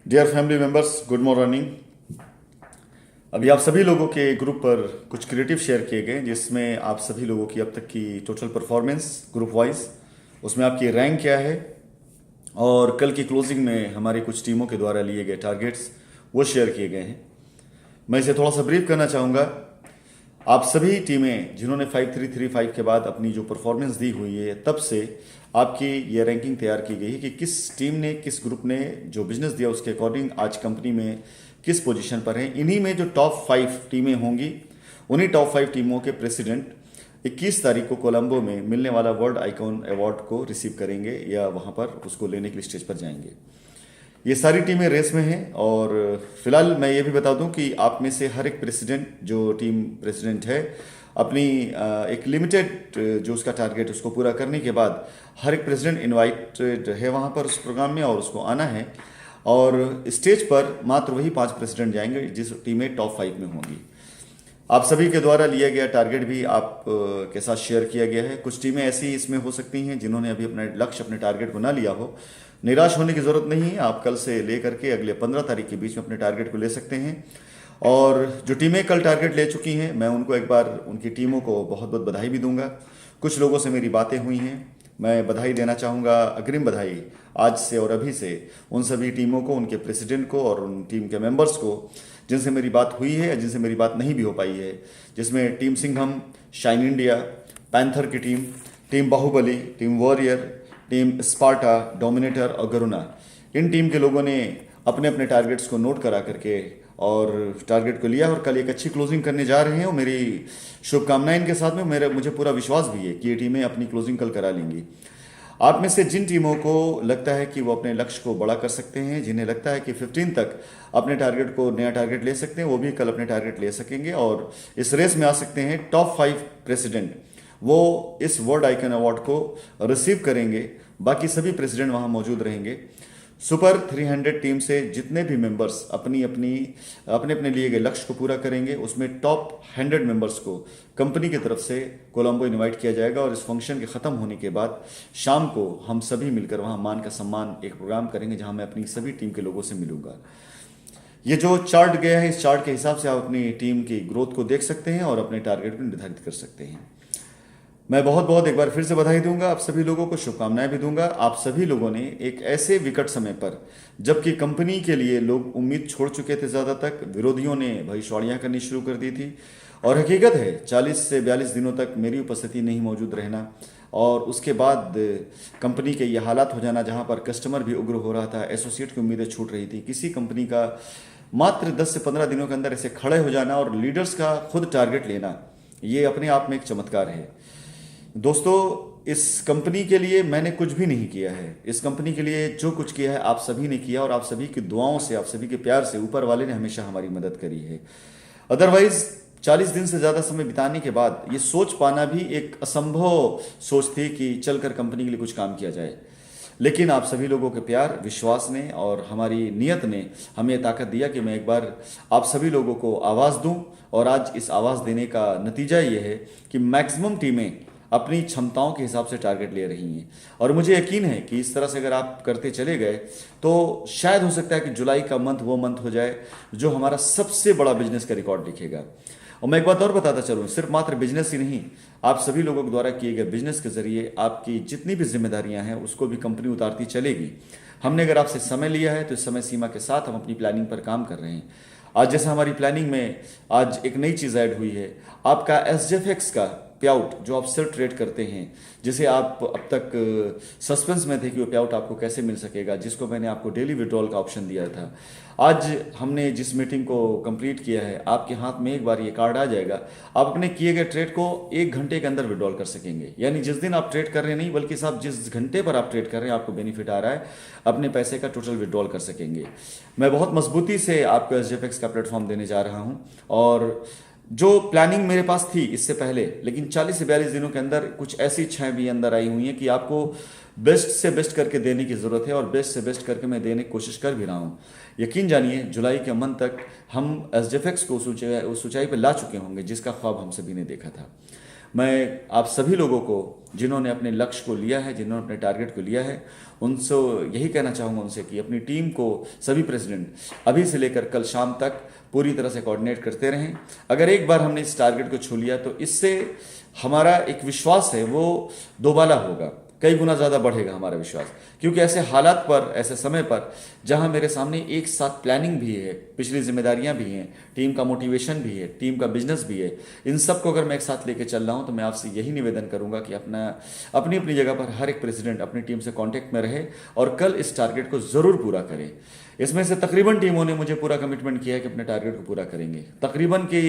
Dear family members, good morning. अभी आप सभी लोगों के ग्रुप पर कुछ क्रिएटिव शेयर किए गए जिसमें आप सभी लोगों की अब तक की टोटल परफॉर्मेंस ग्रुप वाइज, उसमें आपकी रैंक क्या है और कल की क्लोजिंग में हमारी कुछ टीमों के द्वारा लिए गए टारगेट्स वो शेयर किए गए हैं। मैं इसे थोड़ा सा ब्रीफ करना चाहूँगा। आप सभी टीमें जिन्होंने 5335 के बाद अपनी जो परफॉर्मेंस दी हुई है तब से आपकी ये रैंकिंग तैयार की गई है कि किस टीम ने, किस ग्रुप ने जो बिजनेस दिया उसके अकॉर्डिंग आज कंपनी में किस पोजीशन पर है। इन्हीं में जो टॉप 5 टीमें होंगी, उन्हीं टॉप 5 टीमों के प्रेसिडेंट 21 तारीख को कोलंबो में मिलने वाला वर्ल्ड आइकॉन अवार्ड को रिसीव करेंगे या वहां पर उसको लेने के लिए स्टेज पर जाएंगे। ये सारी टीमें रेस में हैं और फिलहाल मैं ये भी बता दूं कि आप में से हर एक प्रेसिडेंट, जो टीम प्रेसिडेंट है, अपनी एक लिमिटेड जो उसका टारगेट उसको पूरा करने के बाद हर एक प्रेसिडेंट इनवाइटेड है वहाँ पर उस प्रोग्राम में और उसको आना है। और स्टेज पर मात्र वही 5 प्रेसिडेंट जाएंगे जिस टीमें टॉप 5 में होंगी। आप सभी के द्वारा लिया गया टारगेट भी आप के साथ शेयर किया गया है। कुछ टीमें ऐसी इसमें हो सकती हैं जिन्होंने अभी अपना लक्ष्य, अपने टारगेट को ना लिया हो। निराश होने की जरूरत नहीं है, आप कल से लेकर के अगले 15 तारीख के बीच में अपने टारगेट को ले सकते हैं। और जो टीमें कल टारगेट ले चुकी हैं, मैं उनको एक बार उनकी टीमों को बहुत बहुत बधाई भी दूंगा। कुछ लोगों से मेरी बातें हुई हैं, मैं बधाई देना चाहूँगा, अग्रिम बधाई आज से और अभी से उन सभी टीमों को, उनके प्रेसिडेंट को और उन टीम के मेंबर्स को जिनसे मेरी बात हुई है या जिनसे मेरी बात नहीं भी हो पाई है, जिसमें team Singham, shine India, panther की team, team Baahubali, team warrior, team Sparta, dominator और गरुना। इन टीम के लोगों ने अपने अपने टारगेट्स को नोट करा करके और टारगेट को लिया और कल एक अच्छी क्लोजिंग करने जा रहे हैं और मेरी शुभकामनाएं इनके साथ में। मुझे पूरा विश्वास भी है कि ये टीमें अपनी क्लोजिंग कल करा लेंगी। आप में से जिन टीमों को लगता है कि वो अपने लक्ष्य को बड़ा कर सकते हैं, जिन्हें लगता है कि 15 तक अपने टारगेट को, नया टारगेट ले सकते हैं, वो भी कल अपने टारगेट ले सकेंगे और इस रेस में आ सकते हैं। टॉप 5 प्रेसिडेंट वो इस वर्ल्ड आइकन अवार्ड को रिसीव करेंगे। बाकी सभी प्रेसिडेंट वहां मौजूद रहेंगे। सुपर 300 टीम से जितने भी मेंबर्स अपने अपने लिए गए लक्ष्य को पूरा करेंगे, उसमें टॉप 100 मेंबर्स को कंपनी की तरफ से कोलंबो इनवाइट किया जाएगा और इस फंक्शन के ख़त्म होने के बाद शाम को हम सभी मिलकर वहां मान का सम्मान एक प्रोग्राम करेंगे जहां मैं अपनी सभी टीम के लोगों से मिलूंगा। ये जो चार्ट गया है, इस चार्ट के हिसाब से आप अपनी टीम की ग्रोथ को देख सकते हैं और अपने टारगेट को निर्धारित कर सकते हैं। मैं बहुत बहुत एक बार फिर से बधाई दूंगा, आप सभी लोगों को शुभकामनाएं भी दूंगा। आप सभी लोगों ने एक ऐसे विकट समय पर, जबकि कंपनी के लिए लोग उम्मीद छोड़ चुके थे, ज़्यादा तक विरोधियों ने भविष्यवाणियां करनी शुरू कर दी थी और हकीकत है 40 से 42 दिनों तक मेरी उपस्थिति नहीं मौजूद रहना और उसके बाद कंपनी के ये हालात हो जाना जहां पर कस्टमर भी उग्र हो रहा था, एसोसिएट की उम्मीदें छूट रही थी, किसी कंपनी का मात्र 10 से 15 दिनों के अंदर ऐसे खड़े हो जाना और लीडर्स का खुद टारगेट लेना, ये अपने आप में एक चमत्कार है। दोस्तों, इस कंपनी के लिए मैंने कुछ भी नहीं किया है। इस कंपनी के लिए जो कुछ किया है आप सभी ने किया और आप सभी की दुआओं से, आप सभी के प्यार से ऊपर वाले ने हमेशा हमारी मदद करी है। अदरवाइज 40 दिन से ज़्यादा समय बिताने के बाद ये सोच पाना भी एक असंभव सोच थी कि चलकर कंपनी के लिए कुछ काम किया जाए। लेकिन आप सभी लोगों के प्यार, विश्वास ने और हमारी नीयत ने हमें ताकत दिया कि मैं एक बार आप सभी लोगों को आवाज़ दूं और आज इस आवाज़ देने का नतीजा ये है कि मैक्सिमम टीमें अपनी क्षमताओं के हिसाब से टारगेट ले रही हैं और मुझे यकीन है कि इस तरह से अगर आप करते चले गए तो शायद हो सकता है कि जुलाई का मंथ वो मंथ हो जाए जो हमारा सबसे बड़ा बिजनेस का रिकॉर्ड लिखेगा। और मैं एक बात और बताता चलूँ, सिर्फ मात्र बिजनेस ही नहीं, आप सभी लोगों के द्वारा किए गए बिजनेस के जरिए आपकी जितनी भी जिम्मेदारियां हैं उसको भी कंपनी उतारती चलेगी। हमने अगर आपसे समय लिया है तो इस समय सीमा के साथ हम अपनी प्लानिंग पर काम कर रहे हैं। आज जैसा हमारी प्लानिंग में आज एक नई चीज़ ऐड हुई है, आपका SGFX का पे आउट जो आप सेल ट्रेड करते हैं, जिसे आप अब तक सस्पेंस में थे कि वो पे आउट आपको कैसे मिल सकेगा, जिसको मैंने आपको डेली विड्रॉल का ऑप्शन दिया था, आज हमने जिस मीटिंग को कंप्लीट किया है, आपके हाथ में एक बार ये कार्ड आ जाएगा। आप अपने किए गए ट्रेड को 1 घंटे के अंदर विड्रॉल कर सकेंगे। यानी जिस दिन आप ट्रेड कर रहे हैं नहीं, बल्कि साहब जिस घंटे पर आप ट्रेड कर रहे हैं आपको बेनिफिट आ रहा है, अपने पैसे का टोटल विड्रॉल कर सकेंगे। मैं बहुत मजबूती से आपको SGFX का प्लेटफॉर्म देने जा रहा हूँ और जो प्लानिंग मेरे पास थी इससे पहले, लेकिन 40 से 42 दिनों के अंदर कुछ ऐसी इच्छाएं भी अंदर आई हुई हैं कि आपको बेस्ट से बेस्ट करके देने की ज़रूरत है और बेस्ट से बेस्ट करके मैं देने की कोशिश कर भी रहा हूँ। यकीन जानिए जुलाई के मंथ तक हम SGFX को उस ऊंचाई पर ला चुके होंगे जिसका ख्वाब हम सभी ने देखा था। मैं आप सभी लोगों को जिन्होंने अपने लक्ष्य को लिया है, जिन्होंने अपने टारगेट को लिया है, उनसे यही कहना चाहूँगा उनसे कि अपनी टीम को सभी प्रेसिडेंट अभी से लेकर कल शाम तक पूरी तरह से कोऑर्डिनेट करते रहें। अगर एक बार हमने इस टारगेट को छू लिया तो इससे हमारा एक विश्वास है वो दोबारा होगा, कई गुना ज़्यादा बढ़ेगा हमारा विश्वास। क्योंकि ऐसे हालात पर, ऐसे समय पर जहां मेरे सामने एक साथ प्लानिंग भी है, पिछली जिम्मेदारियां भी हैं, टीम का मोटिवेशन भी है, टीम का बिजनेस भी है, इन सब को अगर मैं एक साथ लेके चल रहा हूं तो मैं आपसे यही निवेदन करूंगा कि अपनी अपनी जगह पर हर एक प्रेसिडेंट अपनी टीम से कांटेक्ट में रहे और कल इस टारगेट को ज़रूर पूरा करें। इसमें से तकरीबन टीमों ने मुझे पूरा कमिटमेंट किया है कि अपने टारगेट को पूरा करेंगे। तकरीबन की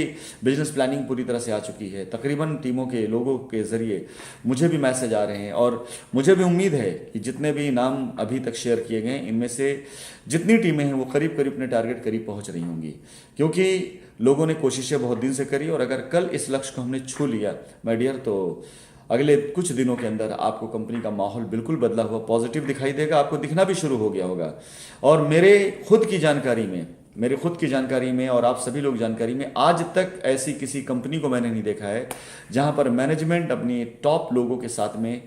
बिजनेस प्लानिंग पूरी तरह से आ चुकी है, तकरीबन टीमों के लोगों के ज़रिए मुझे भी मैसेज आ रहे हैं और मुझे भी उम्मीद है कि जितने भी नाम अभी तक शेयर किए गए इनमें से जितनी टीमें हैं वो करीब करीब अपने टारगेट करीब पहुंच रही होंगी, क्योंकि लोगों ने कोशिशें बहुत दिन से करी। और अगर कल इस लक्ष्य को हमने छू लिया माय डियर, तो अगले कुछ दिनों के अंदर आपको कंपनी का माहौल बिल्कुल बदला हुआ पॉजिटिव दिखाई देगा, आपको दिखना भी शुरू हो गया होगा। और मेरे खुद की जानकारी में और आप सभी लोग जानकारी में आज तक ऐसी किसी कंपनी को मैंने नहीं देखा है जहां पर मैनेजमेंट अपनी टॉप लोगों के साथ में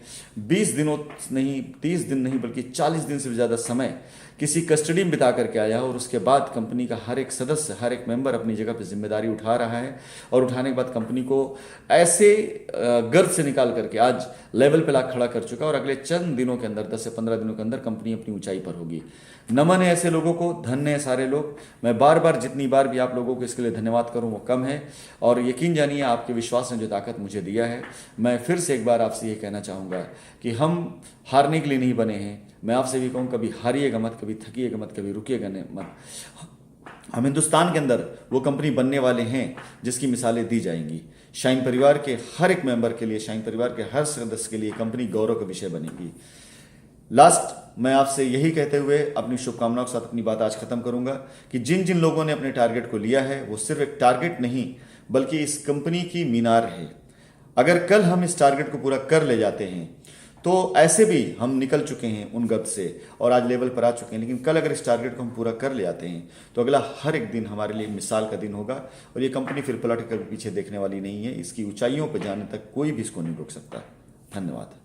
20 दिनों नहीं, 30 दिन नहीं, बल्कि 40 दिन से भी ज़्यादा समय किसी कस्टडी में बिता करके आया और उसके बाद कंपनी का हर एक सदस्य, हर एक मेंबर अपनी जगह पर जिम्मेदारी उठा रहा है और उठाने के बाद कंपनी को ऐसे गर्द से निकाल करके आज लेवल पे ला खड़ा कर चुका और अगले चंद दिनों के अंदर, 10 से 15 दिनों के अंदर कंपनी अपनी ऊंचाई पर होगी। नमन है ऐसे लोगों को, धन्य है सारे लोग। मैं बार बार जितनी बार भी आप लोगों को इसके लिए धन्यवाद करूं वो कम है और यकीन जानिए आपके विश्वास ने जो ताकत मुझे दिया है। मैं फिर से एक बार आपसे ये कहना चाहूँगा कि हम हारने के लिए नहीं बने हैं। मैं आपसे भी कहूँ, कभी हारिएगा मत, कभी थकिएगा मत, कभी रुकिएगा मत। हम हिंदुस्तान के अंदर वो कंपनी बनने वाले हैं जिसकी मिसालें दी जाएंगी। शाइन परिवार के हर एक मेंबर के लिए, शाइन परिवार के हर सदस्य के लिए कंपनी गौरव का विषय बनेगी। लास्ट मैं आपसे यही कहते हुए अपनी शुभकामनाओं के साथ अपनी बात आज खत्म करूंगा कि जिन जिन लोगों ने अपने टारगेट को लिया है वो सिर्फ एक टारगेट नहीं बल्कि इस कंपनी की मीनार है। अगर कल हम इस टारगेट को पूरा कर ले जाते हैं तो ऐसे भी हम निकल चुके हैं उन गद से और आज लेवल पर आ चुके हैं, लेकिन कल अगर इस टारगेट को हम पूरा कर ले जाते हैं तो अगला हर एक दिन हमारे लिए मिसाल का दिन होगा और ये कंपनी फिर पलट कर पीछे देखने वाली नहीं है। इसकी ऊंचाइयों पर जाने तक कोई भी इसको नहीं रोक सकता। धन्यवाद।